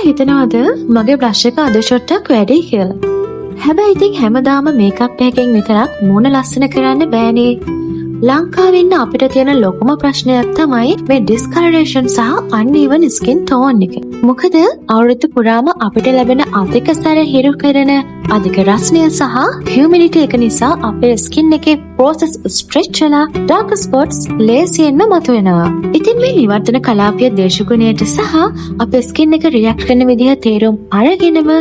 හිතනවාද මගේ බ්ලෂ් එක අද ෂොට්ටක් වැඩි කියලා. හැබැයි ඉතින් හැමදාම මේකප් එකකින් විතරක් මූණ ලස්සන කරන්න බෑනේ. ලංකාවේ ඉන්න අපිට තියෙන ලොකුම ප්‍රශ්නයක් තමයි මේ discoloration සහ uneven skin tone එක. මොකද අවුරුදු පුරාම අපිට ලැබෙන අධික සැර හිරු කරන අධික රස්නය සහ humidity එක නිසා අපේ skin එකේ process stretch වෙලා dark spots ලේසියෙන්ම මතුවෙනවා. ඉතින් මේ නිවර්තන කලාපීය දේශගුණයට සහ අපේ skin එක react කරන විදිහ තේරුම් අරගෙනම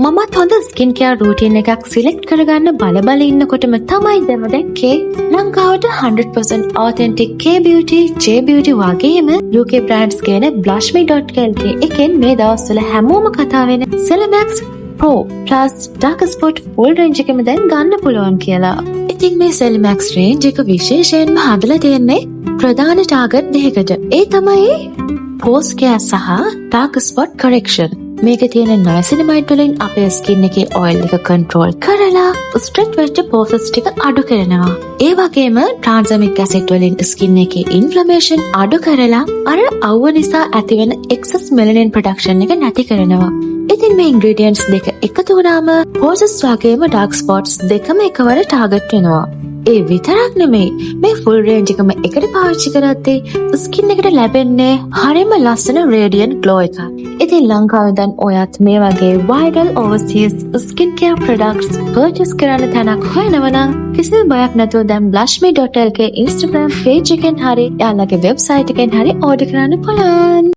මමත් හොඳ skin care routine එකක් select කරගන්න බල ඉන්නකොටම තමයි දැක්කේ ලංකාවට 100% authentic K-beauty, J-beauty වගේම UK brands කියන blushme.lk එකෙන් මේ දවස්වල හැමෝම කතා වෙන Celemax Pro Plus Dark Spot full range එකම දැන් ගන්න පුළුවන් කියලා. ඉතින් මේ Celemax range එක විශේෂයෙන්ම හදලා තියෙන්නේ ප්‍රධාන ටාගට් දෙකකට. ඒ තමයි pore care සහ dark spot correction. මේක තියෙන niacinamide වලින් අපේ skin එකේ oil එක control කරලා stretch වෙච්ච pores ටික අඩු කරනවා. ඒ වගේම tranexamic acid වලින් skin එකේ inflammation අඩු කරලා අර අවුව නිසා ඇතිවෙන excess melanin production එක නැති කරනවා. ඉතින් මේ ingredients දෙක එකතු වුණාම pores වගේම dark spots දෙකම එකවර target වෙනවා. ඒ විතරක් නෙමෙයි මේ full range එකම එකට පාවිච්චි කරද්දී skin එකට ලැබෙන්නේ හරිම ලස්සන radiant glow එකක්. ඉතින් ලංකාවේ දැන් ඔයත් මේ වගේ viral overseas skin care products purchase කරන්න තැනක් හොයනවා නම් කිසිම බයක් නැතුව දැන් blushme.lk Instagram page එකෙන් හරි යාළුවගේ website එකෙන් හරි order කරන්න පුළුවන්.